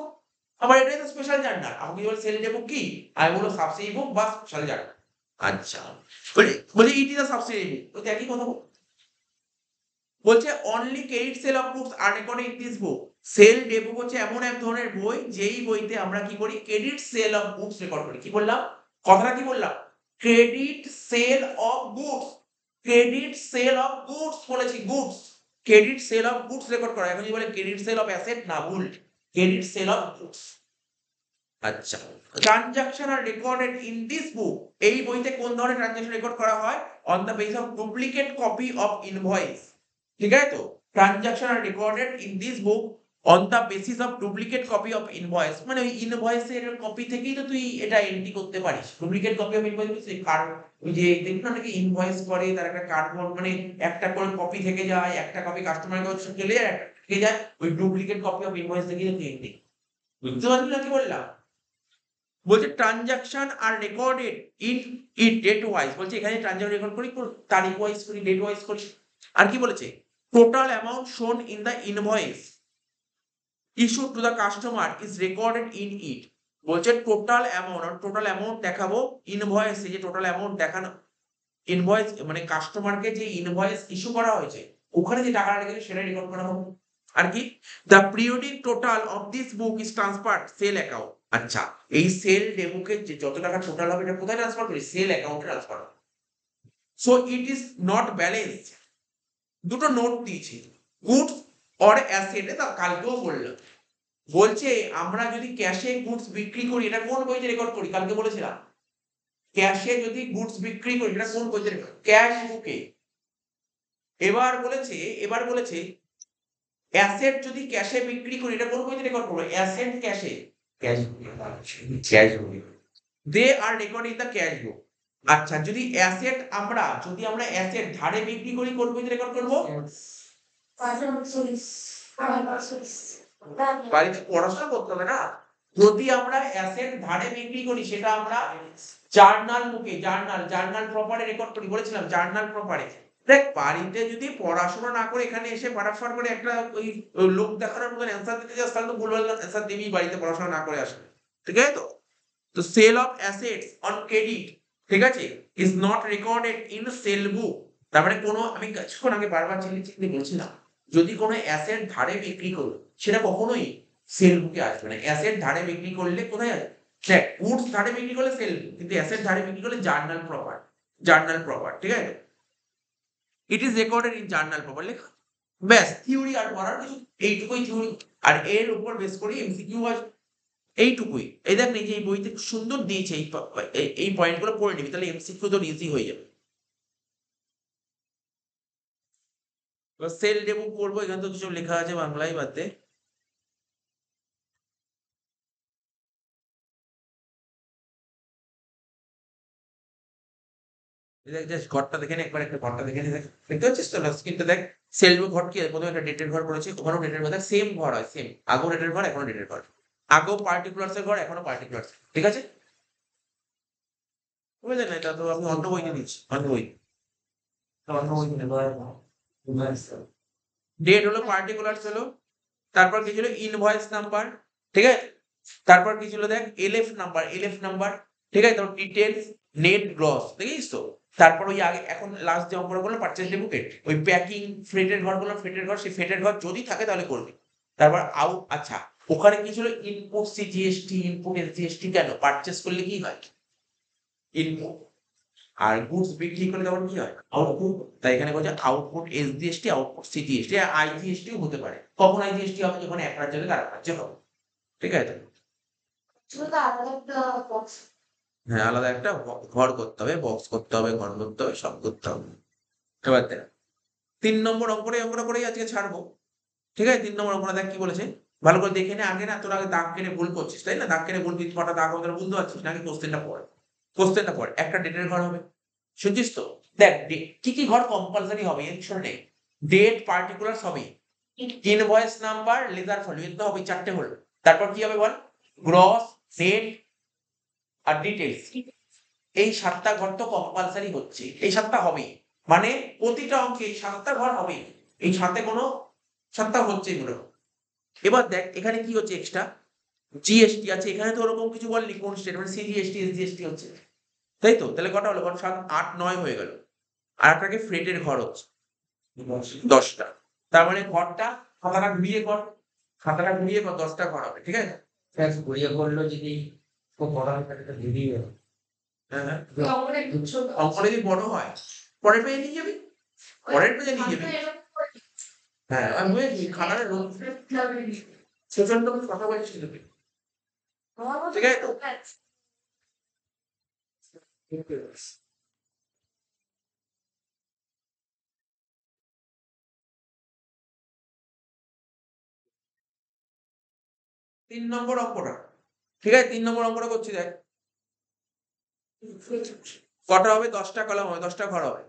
Speaker 1: আবার এটাই তো স্পেশাল জার্নাল। আমাকে বল সেল ডে বুক কি, আমি বলবো সাবসিডি বুক বা স্পেশাল জার্নাল। আচ্ছা, বলি ইট ইজ আ সাবসিডি বুক, তো একই কথা বলছে। Only credit sale of books are recorded in this book. Sale day book হচ্ছে এমন এক ধরনের বই যেই বইতে আমরা কি করি, credit sale of books record করি। কি বললাম, কথাটা কি বললাম, credit sale of goods, credit sale of goods বলেছি, goods, credit sale of goods record করা। এখন যদি বলে ক্রেডিট সেল অফ অ্যাসেট, না ভুল, ক্রেডিট সেল অফ গুডস। আচ্ছা, transaction are recorded in this book, এই বইতে কোন ধরনের ট্রানজাকশন রেকর্ড করা হয়? On the base of duplicate copy of invoice, ঠিক আছে তো? Transaction are recorded in this book on the basis of duplicate copy of invoice, মানে ওই ইনভয়েসের কপি থেকেই তো তুই এটা এন্ট্রি করতে পারিস। ডুপ্লিকেট কপি অফ ইনভয়েস মানে কার্ড, ওই যে দেখুন না নাকি ইনভয়েস করে তার একটা কার্ডবোর্ড, মানে একটা করে কপি থেকে যায়, একটা কপি কাস্টমারের কাছে চলে যায়, একটা থেকে যায়, ওই ডুপ্লিকেট কপি অফ ইনভয়েস থেকেই তো তুই এন্ট্রি। বুঝতে পারলি না কি বললাম? বলছে transaction are recorded in it date wise, বলছে এখানে ট্রানজাকশন রেকর্ড করি, তারিখ ওয়াইজ করি, ডেট ওয়াইজ করি। আর কি বলেছে? টোটাল অ্যামাউন্ট শোন in the invoice issued to the customer is recorded in it, বলছে টোটাল অ্যামাউন্ট দেখাবো ইনভয়েসে, যে টোটাল অ্যামাউন্ট দেখানো ইনভয়েস মানে কাস্টমারকে যে ইনভয়েস ইস্যু করা হয়েছে ওখানে যে টাকাটা লেগেছে সেটা রেকর্ড করা হবে। আর কি, the periodic total of this book is transferred sale account. আচ্ছা, এই সেল ডেবুকের যে যত টাকা টোটাল হবে এটা কোথায় ট্রান্সফার করি? সেল অ্যাকাউন্টে ট্রান্সফার হবে। So it is not balanced. দুটো নোট দিয়েছি, গুডস অর অ্যাসেট, এটা কালকেও বললাম। বলছে আমরা যদি ক্যাশে গুডস বিক্রি করি, এটা কোন বইতে রেকর্ড করি? কালকে বলেছিলাম ক্যাশে যদি গুডস বিক্রি করি এটা কোন বইতে রেকর্ড? ক্যাশ বুকে। এবার বলেছে অ্যাসেট যদি ক্যাশে বিক্রি করি এটা কোন বইতে রেকর্ড করব? অ্যাসেট ক্যাশে, ক্যাশ বুকে। They are record in the cash book. আচ্ছা, যদি আমরা অ্যাসেট ধারে বিক্রি করি কোন বইতে রেকর্ড করব? বাড়িতে পড়াশোনা করতে হবে না? যদি আমরা অ্যাসেট ধারে বিক্রি করি সেটা আমরা জার্নাল বুকে, জার্নাল প্রপারে রেকর্ড করি। বলেছিলাম জার্নাল প্রপারে। দেখ, বাড়িতে যদি পড়াশোনা না করে এখানে এসে ফাটাফাট করে একটা ওই লোক দেখানোর মতন অ্যান্সার দিতে যাস তাহলে তো ভুলভাল অ্যান্সার দিবি, বাড়িতে পড়াশোনা না করে আসবে। ঠিক আছে তো? তো sale of assets on credit, ঠিক আছে, is not recorded in sale book. তার মানে কোনো, আমি কিছুক্ষণ আগে বারবার চিল্লি বলছিলাম, যদি কোনো অ্যাসেট ধারে বিক্রি করো সেটা কখনোই সেল বুকে আসবে না। অ্যাসেট ধারে বিক্রি করলে কোথায় আসবে? দেখ, গুডস ধারে বিক্রি করলে সেল বুক, কিন্তু অ্যাসেট ধারে বিক্রি করলে জার্নাল প্রপার, ঠিক আছে? It is recorded in journal proper লেখা। ব্যাস, থিওরি আর পড়ার কিছু, এইটুকুই থিওরি। আর এর উপর বেস করে এমসিকিউ আসবে, এইটুকুই। এই দেখ এই যে এই বইতে সুন্দর দিয়েছে, এই পয়েন্টগুলো পড়ে নিবি, তাহলে এমসিকিউ তোর ইজি হয়ে যাবে। সেল ডেমো করবো, এখানে তো কিছু লেখা আছে বাংলায়, বাদ দে। দেখ জাস্ট ঘরটা দেখে নে একবার, একটা ঘরটা দেখে নে, দেখ দেখতে পাচ্ছিস তো স্ক্রিনটা? দেখ সেল ঘর কি আছে, প্রথমে একটা ডেটের ঘর করেছি, ওখানেও ডেটের ঘর, দেখ সেম ঘর হয়, সেম। আগেও ডেটের ঘর, এখনো ডেটের ঘর, আগেও পার্টিকুলার্স এর ঘর, এখনো পার্টিকুলার্স, ঠিক আছে? বুঝলেন না? এটা তো আমি অন্য বইতে দিচ্ছি, অন্য বই। ডেট হলো, পার্টিকুলার্স হলো, তারপর কি ছিল? ইনভয়েস নাম্বার, ঠিক আছে? তারপর কি ছিল? দেখ এলএফ নাম্বার, ঠিক আছে? তারপর ডিটেলস, নেট, গ্রস, দেখিস তো? তারপর ওই আগে এখন লাস্ট যে অঙ্কটা বললাম পারচেজ ডেবিট, ওই প্যাকিং ফ্রেটের ঘর বললাম, ফ্রেটের ঘর, সেই ফ্রেটের ঘর যদি থাকে তাহলে করবি। তারপর আচ্ছা, ওখানে কি ছিল? ইনপুট সিজিএসটি, ইনপুট এসজিএসটি, কেন? পারচেজ করলে কি হয়? ইনপুট। আর গুডস বিক্রি করলে তখন কি হয়? আউটপুট। তাই এখানে বলছে আউটপুট এসজিএসটি, আউটপুট সিজিএসটি, আর আইজিএসটিও হতে পারে। কখন আইজিএসটি হবে? যখন এক রাজ্য থেকে আরেক রাজ্যে হবে, ঠিক আছে? হ্যাঁ, আলাদা একটা ঘর করতে হবে, বক্স করতে হবে, ঘর করতে হবে, সব করতে হবে। এবার দেখ ৩ নম্বর অঙ্কটা করেই আজকে ছাড়বো, ঠিক আছে? ৩ নম্বর অঙ্কটা দেখ কি বলেছে, ভালো করে দেখে নে আগে। না তোর আগে দাগ কেটে ভুল করছিস, তাই না? দাগ কেটে ভুল কটা দাগ হবে বুঝতে পারছিস না? আগে কোশ্চেনটা পড়। একটা ডেটের ঘর হবে, শুনছিস তো? দেখ কি কি ঘর কম্পালসারি হবে এর শুনে, ডেট, পার্টিকুলার্স হবে, ইনভয়েস নাম্বার, লেজার ফলো, এর তো হবে, 4টে হলো। তারপর কি হবে বল? গ্রস, নেট আর ডিটেলস। এই 7টা ঘর তো কম্পালসারি হচ্ছে, এই 7টা হবেই, মানে প্রতিটা অঙ্কে এই 7টা ঘর হবে, এই সাথে কোনো 7টা হচ্ছে এগুলো। এবার দেখ এখানে কি হচ্ছে, এক্সট্রা জিএসটি আছে, এখানে তো ওরকম কিছু বললি কোন স্টেটমেন্ট, সিজিএসটি, এসজিএসটি হচ্ছে, তাই তো? তাহলে কটা হলো? 7, 8, 9 হয়ে গেল। আর একটাকে ফ্রেটের ঘর হচ্ছে 10টা। তার মানে ঘরটা, খাতাটা ঘুরিয়ে কর, 10টা ঘর হবে, ঠিক আছে?
Speaker 3: ঘুরিয়ে করলো যদি খুব বড় হয় তাহলে তো বেরিয়ে যাবে।
Speaker 1: হ্যাঁ, অঙ্কটা যদি বড় হয় পরের পেজে নিয়ে যাবি, হ্যাঁ আমি বুঝেছি। খাতাটা প্রচন্ড কথা বলছিস তুই। ঠিক আছে তো? তিন নম্বর অঙ্কটা, ঠিক আছে? 3 নম্বর অঙ্কটা করছি, দেখ কটা হবে, 10টা কলাম হবে, 10টা ঘর হবে।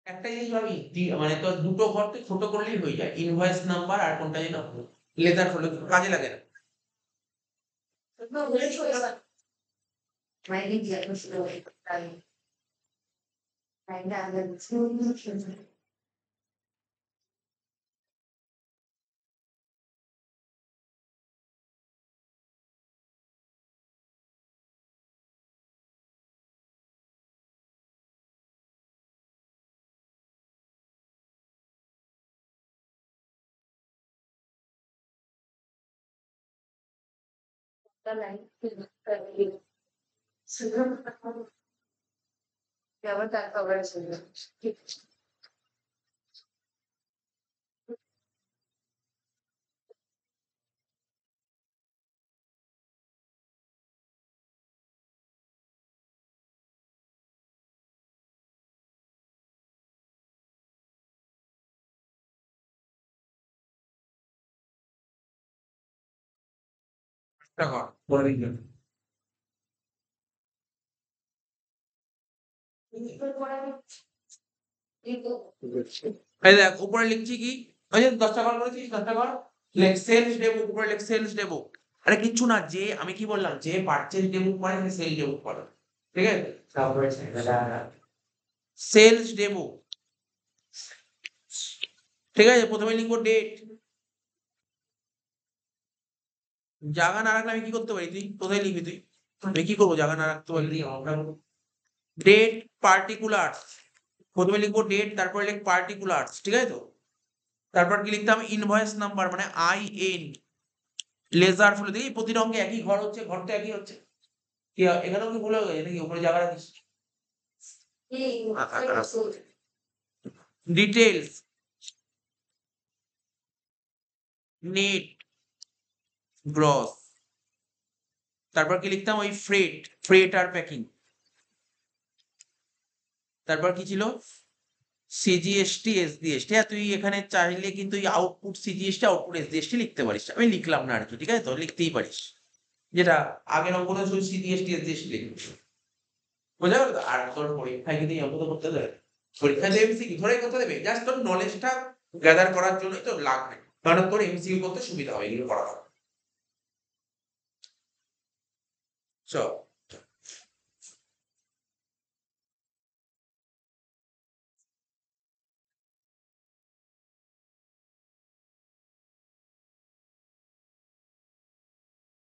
Speaker 1: একটা জিনিস ভাবি, মানে তোর দুটো ঘর তুই ছোট করলেই হয়ে যায়, ইনভয়েস নাম্বার আর কোনটা যেন লেজার ফলো, কাজে লাগে না।
Speaker 2: My idea was to find out the two. The line never that covers it.
Speaker 1: একটা ঘর বলে দিন। এই দেখ উপরে লিখছি কি, ওই যে 10টা ঘর করেছিস, 10টা ঘর লেখ সেলস ডেবুক, উপরে লেখ সেলস ডেবুক। আরে কিচ্ছু না, যে আমি কি বললাম, যে পারচেজ ডেবুক মানে সে সেল ডেবুক করে, ঠিক আছে?
Speaker 3: তারপরে
Speaker 1: সেলস ডেবুক, ঠিক আছে? প্রথমে লিখবো ডেট। জায়গা না রাখলে আমি কি করতে পারি, তুই কোথায় লিখবি, তুই আমি কি করবো জায়গা না রাখতে পারলি? ডেট পার্টিকুলার্স, প্রথমে লিখবো ডেট, তারপরে লিখ পার্টিকুলার্স, ঠিক আছে তো? তারপর কি লিখতাম, ইনভয়েস নাম্বার মানে IN, লেজার ফ্লো। দেখি প্রতিটা অঙ্কে একই ঘর হচ্ছে, ঘরটা একই হচ্ছে কি, এখানেও কি ভুল হয়ে গেছে নাকি, উপরে জায়গা রাখিস? Details, net, gross. তারপর কি লিখতাম, ওই ফ্রেট আর প্যাকিং। তারপর কি ছিল, CGST SDST। হ্যাঁ, তুই এখানে চাইলে কিন্তু আউটপুট CGST আউটপুট SDST লিখতে পারিস, আমি লিখলাম না আর কি, ঠিক আছে তো? লিখতেই পারিস, যেটা আগের অঙ্কটা শুধু CGST SDST লিখবি, বোঝা গেল তো? আর তোর পরীক্ষায় কিন্তু এই অঙ্ক তো করতে দেবে, পরীক্ষাতে MCQ ধরে করতে দেবে, জাস্ট তোর নলেজটা গ্যাদার করার জন্যই তোর লাগবে, কারণ তোর MCQ করতে সুবিধা হবে এগুলো করা হবে। চল,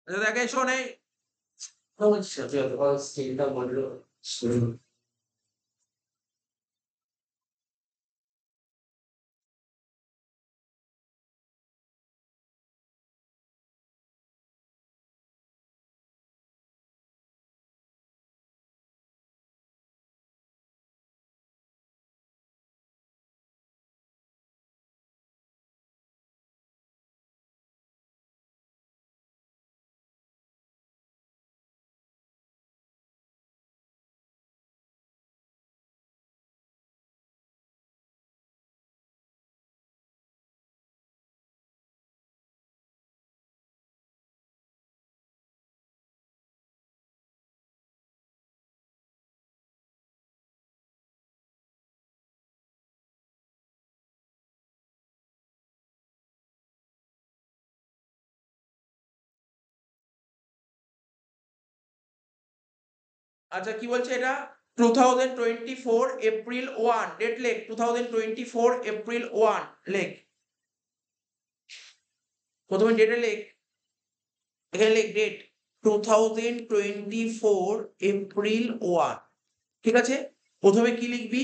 Speaker 1: দেখে শোনে,
Speaker 3: স্কিলটা বললো শুরু।
Speaker 1: আচ্ছা কি বলছে এটা, 2024 এপ্রিল 1 ডেট লেখ 2024 এপ্রিল 1 লেখ প্রথমে ডেটে লেখ এখানে লেখ ডেট 2024 এপ্রিল 1 ঠিক আছে প্রথমে কি লিখবি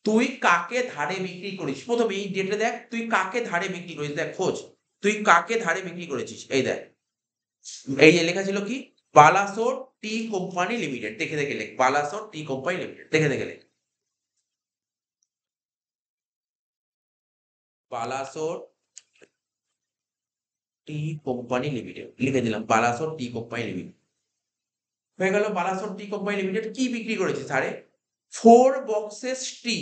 Speaker 1: তুই কাকে ধারে বিক্রি করিস প্রথমে এই ডেটে দেখ তুই কাকে ধারে বিক্রি করিস দেখ খোঁজ তুই কাকে ধারে বিক্রি করেছিস এই দেখ এই যে লেখা ছিল কি বালাসোর টি কোম্পানি লিমিটেড দেখে দেখে লেখ বালাসোর টি কোম্পানি লিমিটেড দেখে দেখে লেখ বালাসোর টি কোম্পানি লিমিটেড লিখে দিলাম বালাসোর টি কোম্পানি লিমিটেড হয়ে গেল বালাসোর টি কোম্পানি লিমিটেড কি বিক্রি করেছে স্যারে 4 বক্সেস টি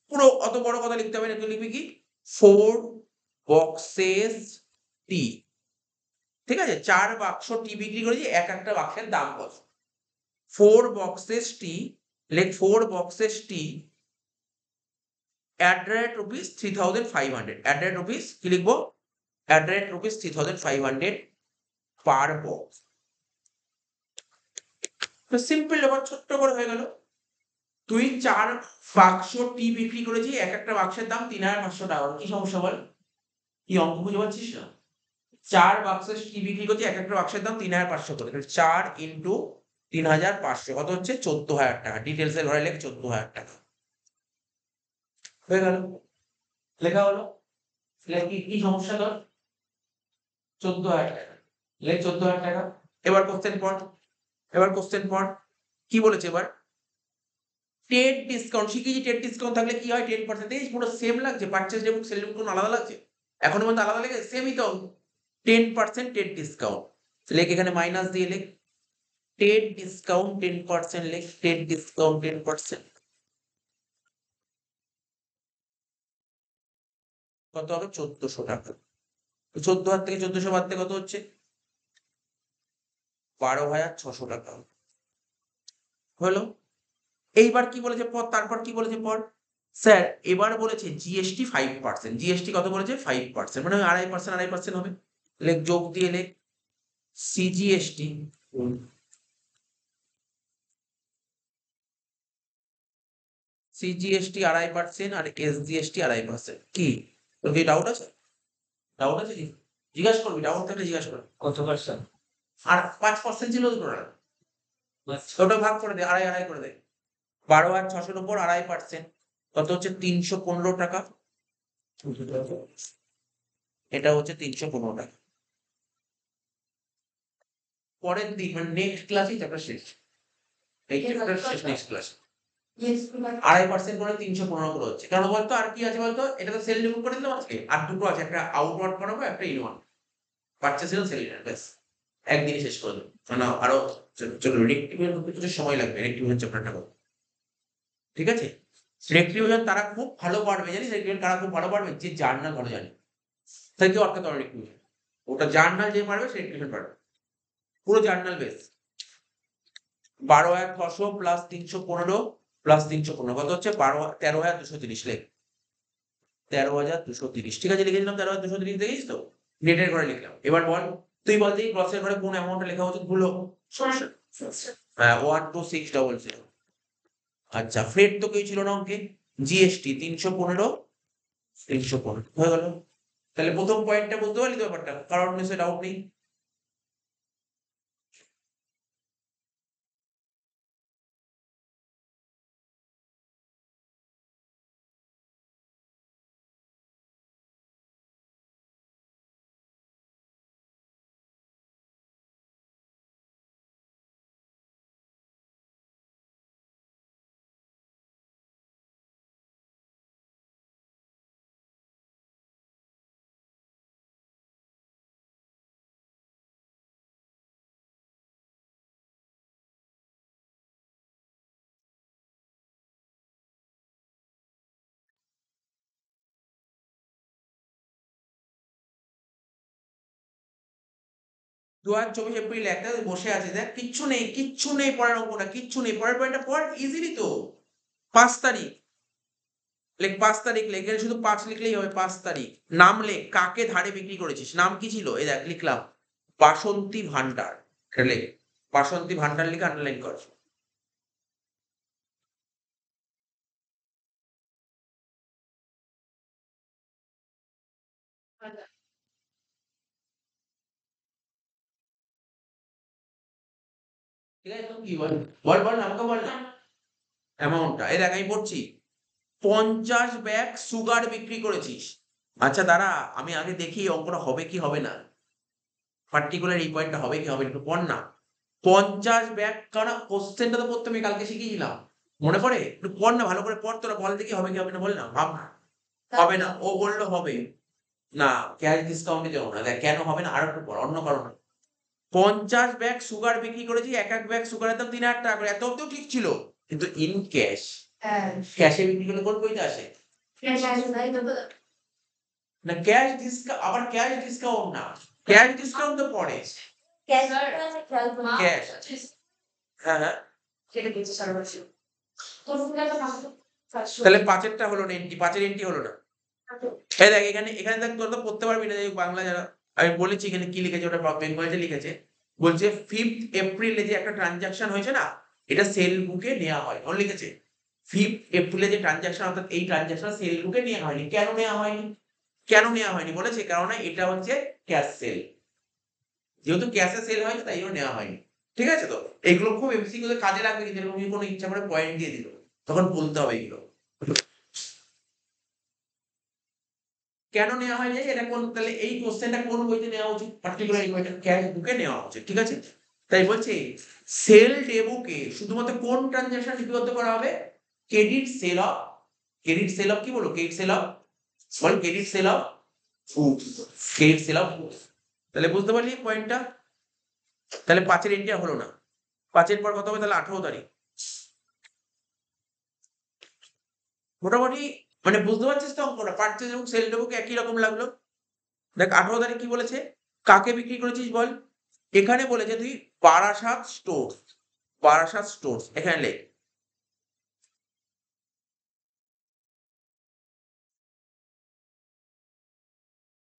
Speaker 1: পুরো অত বড় কথা লিখতে হবে না তুই লিখবি কি 4 বক্সেস টি ঠিক আছে 4 বাক্স টি বিক্রি করেছি এক একটা বাক্সের দাম কত 4 বক্সেস টি লেখ 4 boxes T at the rate rupees 3500 at the rate rupees কি লিখবো at the rate rupees 3500 per box তো সিম্পল ব্যাপার ছোট্ট করে হয়ে গেল তুই 4 বাক্স টি বিক্রি করেছিস এক একটা বাক্সের দাম 3500 টাকা কি সমস্যা বল কি অঙ্ক বুঝতে পারছিস না 4 বাক্সের টি বিক্রি করছিস এক একটা বাক্সের দাম 3500 করে 4 ইনটু 3500 কত হচ্ছে 14000 টাকা ডিটেইলস এর ঘরে লেখ 14000 টাকা হয়ে গেল লেখা হলো লেখি কি সমস্যা তোর 14000 টাকা লেখ 14000 টাকা এবার কোশ্চেন পড় কি বলেছে এবার টেট ডিসকাউন্ট শিখেছি টেট ডিসকাউন্ট থাকলে কি হয় 10% পুরো সেম লাগছে পারচেজ এবং সেল কোন আলাদা লাগছে এখনো মধ্যে আলাদা লেগে সেমই তো 10% টেট ডিসকাউন্ট লেখ এখানে মাইনাস দিয়ে লেখ টেট ডিসকাউন্ট 10% লেখ টেট ডিসকাউন্ট 10% কত হবে 1400 টাকা 14000 থেকে 1400 বাদ দিয়ে কত হচ্ছে 12600 টাকা হলো এইবার কি বলেছে পর তারপর কি বলেছে পর স্যার এবার বলেছে জিএসটি 5% জিএসটি কত বলেছে 5% মানে 2.5% হবে লেখ যোগ দিয়ে লেখ সিজিএসটি সিজিএসটি 2.5% আর এসজিএসটি 2.5% কি তোর কি ডাউট আছে কি জিজ্ঞাসা করবি ডাউট থাকলে জিজ্ঞাসা করবি
Speaker 3: কত পার্সেন্ট
Speaker 1: আর 5% ছিল তো ওটা ভাগ করে দে আড়াই করে দে 12,600 উপর 2.5% কত হচ্ছে 315 টাকা এটা হচ্ছে 315 টাকা পরের দিন মানে নেক্সট ক্লাসে চ্যাপ্টার শেষ এই চ্যাপ্টার শেষ নেক্সট ক্লাস 2.5% করে 315 করে হচ্ছে কারণ বলতো আর কি আছে বলতো এটা তো সেল রিমুভ করে দিলাম আজকে আর দুটো আছে একটা আউটওয়ার্ড বানাবো একটা ইনওয়ার্ড পারচেজ এন্ড সেল ব্যাস একদিনে শেষ করে দেবো না আরো চলো রেক্টিফিকেশন করতে কিছু সময় লাগবে রেক্টিফিকেশন চ্যাপ্টারটা করতে ঠিক আছে রেক্টিফিকেশন তারা খুব ভালো পারবে জানিস রেক্টিফিকেশন তারা খুব ভালো পারবে যে জার্নাল ভালো জানে তাই কি অর্থাৎ রেক্টিফিকেশন ওটা জার্নাল যে পারবে সে রেক্টিফিকেশন পারবে পুরো জার্নাল বেস 12,600 প্লাস 315 প্লাস 315 কত হচ্ছে 13,230 লেখ 13,230 ঠিক আছে লিখে দিলাম 13,230 দেখিস তো ডেটের ঘরে লিখলাম এবার বল তুই বল দিই গ্রসের ঘরে কোন অ্যামাউন্টটা লেখা উচিত ভুলো হ্যাঁ 12600 আচ্ছা ফ্রেট তো কেউ ছিল না অঙ্কে জিএসটি 315 হয়ে গেল তাহলে প্রথম পয়েন্টটা বলতে পারলি তো ব্যাপারটা কারণ নিশ্চয় ডাউট নেই এপ্রিল একটা বসে আছে দেখ কিচ্ছু নেই পরের অঙ্কটা কিচ্ছু নেই পরের পয়েন্টটা পর ইজিলি তো 5 তারিখ লেখ 5 তারিখ লেখ শুধু 5 লিখলেই হবে 5 তারিখ নাম লেখ কাকে ধারে বিক্রি করেছিস নাম কি ছিল এই দেখ লিখলাম বাসন্তী ভান্ডার লেখ বাসন্তী ভান্ডার লিখে আন্ডারলাইন কর ঠিক আছে, কি বল বল বল না, আমাকে বল না অ্যামাউন্টটা। এই দেখ আমি পড়ছি, 50 ব্যাগ সুগার বিক্রি করেছিস। আচ্ছা দাঁড়া, আমি আগে দেখি অঙ্কটা হবে কি হবে না, পার্টিকুলার এই পয়েন্টটা হবে কি হবে না, একটু পড় না। 50 ব্যাগ, কারণ কোশ্চেনটা তো পড়তে আমি কালকে শিখিয়েছিলাম, মনে পড়ে? একটু পড় না, ভালো করে পড়, তোরা বল দেখি হবে কি হবে না, বল না, ভাব না। হবে না, ও বললো হবে না, ক্যাশ ডিসকাউন্টে যাবো না। দেখ কেন হবে না, আর একটু পড়, অন্য কারণ। 50 ব্যাগ সুগার বিক্রি করেছি, এক এক ব্যাগ সুগারের দাম 3,000 টাকা করে, এত অব্দিও ঠিক ছিল, কিন্তু ইন ক্যাশ,
Speaker 2: হ্যাঁ
Speaker 1: ক্যাশে বিক্রি করলে কোন বইতে আসে না, ক্যাশ ডিসকাউন্ট, আবার ক্যাশ ডিসকাউন্ট না, ক্যাশ ডিসকাউন্ট তো পড়ে।
Speaker 2: ক্যাশ
Speaker 1: হ্যাঁ হ্যাঁ,
Speaker 2: সেটা দিচ্ছে সর্বস্ব তোর ফুলে তো পাঁচশো
Speaker 1: তাহলে পাঁচেরটা হলো না, এন্ট্রি পাঁচের এন্ট্রি হলো না। এই দেখ এখানে, এখানে দেখ তোরা তো পড়তে পারবি না, এই বাংলা যারা, আমি বলেছি এখানে কি লিখেছে, ওটা বেঙ্গলিতে লিখেছে, বলছে 5th এপ্রিলে যে একটা ট্রানজাকশন হয়েছে না, এটা সেল বুকে নেওয়া হয়, ওর লিখেছে 5th এপ্রিলে যে ট্রানজাকশন, অর্থাৎ এই ট্রানজাকশন সেল বুকে নেওয়া হয়নি। কেন নেওয়া হয়নি, কেন নেওয়া হয়নি বলেছে, কারণ এটা হচ্ছে ক্যাশ সেল, যেহেতু ক্যাশে সেল হয়েছে তাই জন্য নেওয়া হয়নি। ঠিক আছে, তো এগুলো খুব এমসিকিউ তে কাজে লাগবে, কিন্তু এরকম কোনো ইচ্ছা করে পয়েন্ট দিয়ে দিল, তখন বলতে হবে এগুলো কেন নেওয়া হয়নি, এটা কোন, তাহলে এই কোশ্চেনটা কোন বইতে নেওয়া উচিত, পার্টিকুলার এই বইটা ক্যাশ বুকে নেওয়া উচিত। ঠিক আছে, তাই বলছি সেল ডে বুকে শুধুমাত্র কোন ট্রানজাকশন লিপিবদ্ধ করা হবে, credit sale of, credit sale of কি বলো, credit sale of, ball credit sale of goods, credit sale of goods. তাহলে বুঝতে পারলি পয়েন্টটা, তাহলে পাঁচের ইন্ডিয়া হলো না, পাঁচের পর কত হবে, তাহলে 18 তারিখ। মোটামুটি মানে বুঝতে পারছিস তো অঙ্কটা, পার্চেজ এবং সেল ডে বুকে একই রকম লাগলো। দেখ 18 তারিখ কি বলেছে, কাকে বিক্রি করেছিস বল, এখানে বলেছে তুই বারাসাত স্টোর, বারাসাত স্টোর, এখানে লেখ,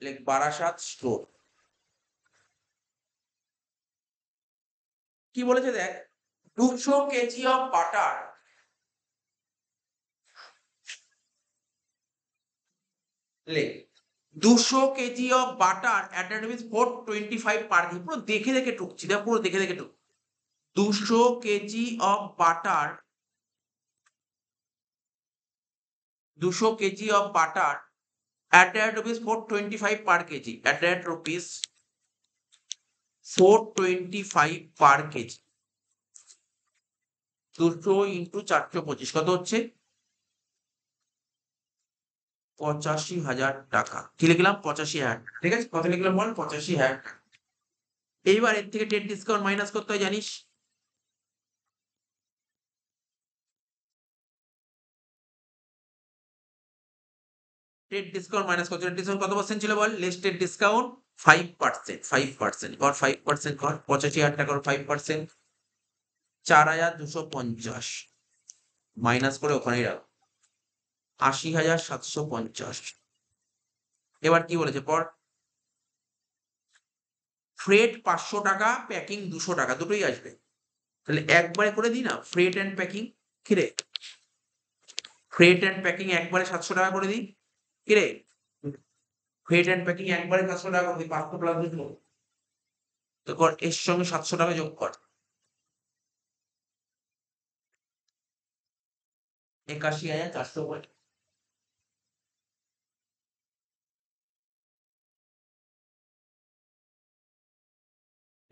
Speaker 1: লেখ বারাসাত স্টোর। কি বলেছে দেখ, 200 কেজি অফ বাটার, লেখ 200 KG of butter at rupees 425 per KG, পুরো দেখে দেখে টুকছি, দেখ পুরো দেখে দেখে টুক, 200 KG of butter, 200 KG of butter at rupees 425 per kg, at rupees 425 per kg, 200 into 425 কত হচ্ছে, 85,000 টাকা। কি লিখলাম, 85,000, ঠিক আছে, কত লিখলাম বল, 85,000। এইবার এর থেকে ট্রেড ডিসকাউন্ট মাইনাস করতে হয় জানিস, ট্রেড ডিসকাউন্ট মাইনাস করতে, ট্রেড ডিসকাউন্ট কত পার্সেন্ট ছিল বল, লেস ট্রেড ডিসকাউন্ট 5%, 5% কর, 5% কর, 85,000 টাকার 5%, 4,250 মাইনাস করে ওখানেই রাখ, 80,750। এবার কি বলেছে পর, ফ্রেট 500 টাকা, প্যাকিং 200 টাকা, দুটোই আসবে, তাহলে একবারে করে দিই না, ফ্রেট অ্যান্ড প্যাকিং, কিরে ফ্রেট অ্যান্ড প্যাকিং একবারে 700 টাকা করে দিই, কিরে ফ্রেট অ্যান্ড প্যাকিং একবারে 700 টাকা করে দিই, 500 প্লাস 200, তো কর এর সঙ্গে 700 টাকা যোগ কর, 81,400।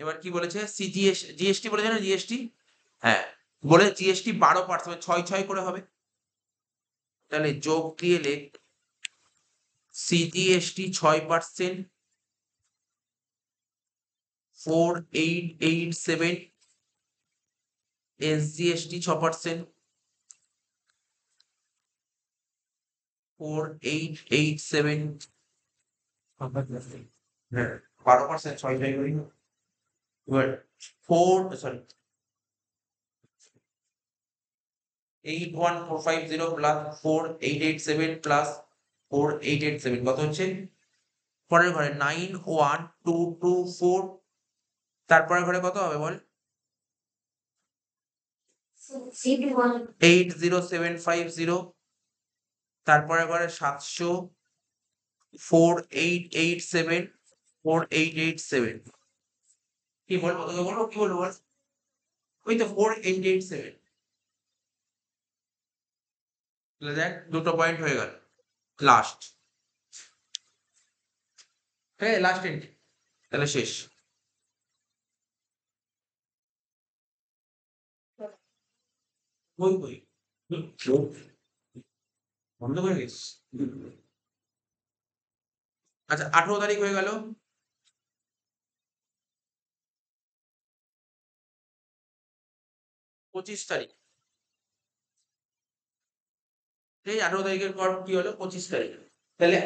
Speaker 1: এবার কি বলেছে, সিজিএস জিএসটি বলেছে না, জিএসটি, হ্যাঁ বলে জিএসটি 12%, 6 করে হবে, তাহলে যোগ দিয়ে লেখ সিজিএসটি 6%, 4887, এসজিএসটি 6%, 4887, হ্যাঁ 12%, 6 করি, এবার 81,450 প্লাস 4887 প্লাস 4887 কত হচ্ছে, পরের ঘরে 91224, তারপরের ঘরে কত হবে বল,
Speaker 2: সিবি ওয়ান
Speaker 1: 80750, তারপরে ঘরে 700, 4887 4887 কি বলবো তোকে বলবো কি বলবো বল ওই তো 4887 তাহলে দেখ দুটো পয়েন্ট হয়ে গেল লাস্ট ঠিক আছে লাস্ট এন্ট্রি তাহলে শেষ বই বই বন্ধ করে গেছিস আচ্ছা 18 তারিখ হয়ে গেল 25 তারিখ এই 18 তারিখের পর কি হলো 25 তারিখ তাহলে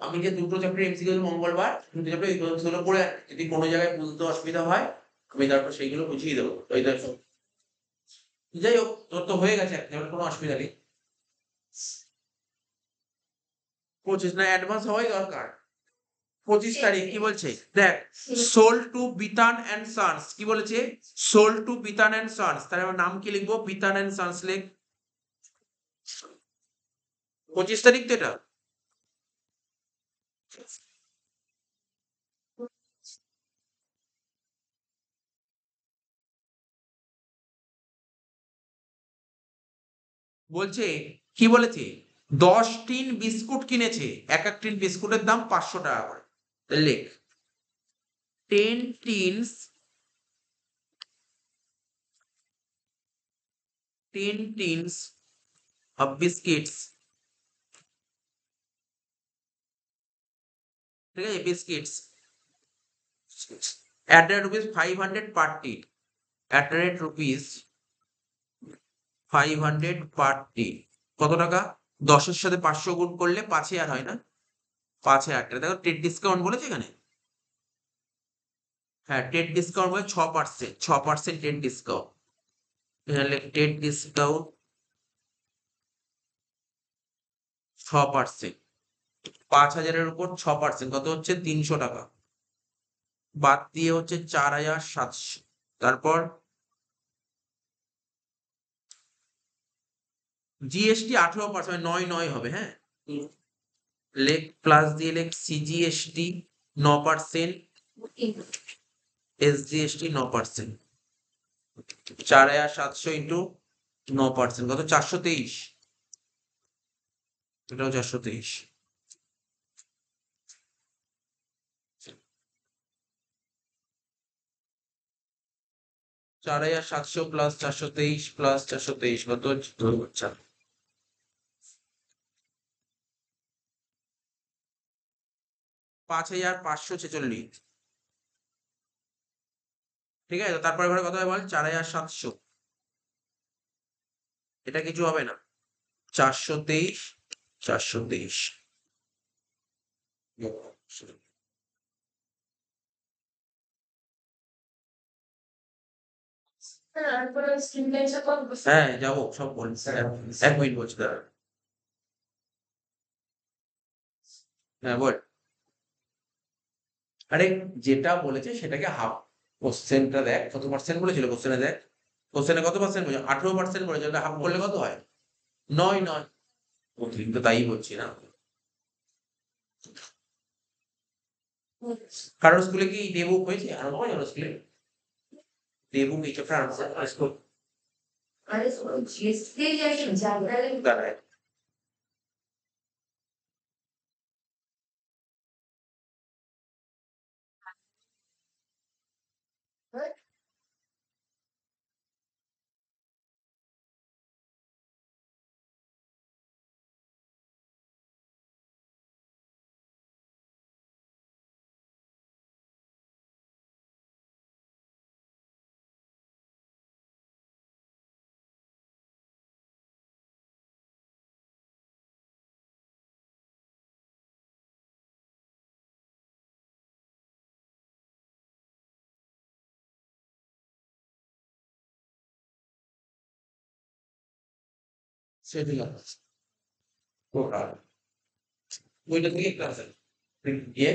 Speaker 1: আমি যে দুটো চ্যাপ্টার এমসিকিউ মঙ্গলবার দুটো চ্যাপ্টার এই গুলো পড়ে যদি কোনো জায়গায় বুঝতে অসুবিধা হয় আমি তারপর সেইগুলো বুঝিয়ে দেবো ওই দেখো যাই হোক তোর তো হয়ে গেছে এবার কোনো অসুবিধা নেই 25 না অ্যাডভান্স হওয়াই দরকার 25 তারিখ কি বলছে দেখ sold to Bitan and sons কি বলেছে sold to Bitan and sons তাহলে আমার নাম কি লিখবো বিতান অ্যান্ড সন্স লিখ 25 তারিখ তো এটা বলছে কি বলেছে 10 টিন বিস্কুট কিনেছে এক এক টিন বিস্কুটের দাম 500 টাকা করে তাহলে লেখ 10 টিনস 10 টিনস of biscuits ঠিক আছে biscuits at a rupees 500 per tin at a rate rupees 500 per tin কত টাকা 10-এর সাথে 500 গুণ করলে 5000 হয় না 5000 টাকা দেখো টেট ডিসকাউন্ট বলেছে এখানে হ্যাঁ টেট ডিসকাউন্ট বলে 6% টেট ডিসকাউন্ট এখানে টেট ডিসকাউন্ট 6% 5000-এর উপর 6% কত হচ্ছে 300 টাকা বাদ দিয়ে হচ্ছে 4700 তারপর জিএসটি 18% 9 হবে হ্যাঁ লেখ প্লাস দিয়ে লেখ সিজিএসটি 9% এসজিএসটি 9% 4700 ইন্টু 9% কত 423 এটাও 423 4700 প্লাস 423 প্লাস 423 কত হচ্ছে 5546 ঠিক আছে তারপরে ঘরে কত হয় বল 4700 এটা কিছু হবে না 423 423
Speaker 2: তারপরে স্ক্রিনটা এসে করবো
Speaker 1: হ্যাঁ যাবো সব বলছি 1 মিনিট বলছি দাঁড়া হ্যাঁ বল আরে যেটা বলেছে সেটাকে হাফ কোশ্চেনটা দেখ কত পার্সেন্ট বলেছিল কোশ্চেনে দেখ কোশ্চেনে কত পার্সেন্ট বলেছে 18% বলেছে হাফ করলে কত হয় 9 প্রতিদিন তো তাই বলছি না কারোর স্কুলে কি ডে বুক হয়েছে আর হয় কারোর স্কুলে ডে বুক এই চ্যাপ্টার স্কুল
Speaker 2: আরে জিএসটি যাই জানলে
Speaker 1: দাঁড়ায় সেটা ওটা ওইটা থেকে ক্লাস গিয়ে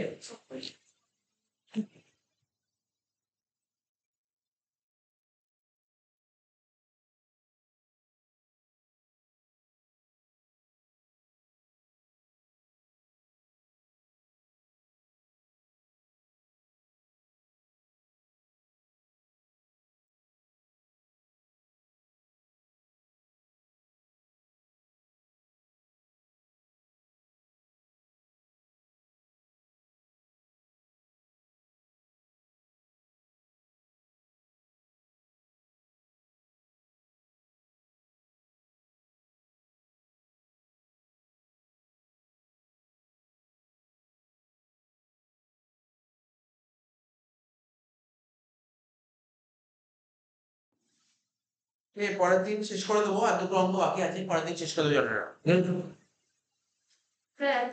Speaker 1: পরের দিন শেষ করে দেবো, আর দুটো অঙ্ক বাকি আছে, পরের দিন শেষ করে দেবো জনেরা।
Speaker 2: হ্যাঁ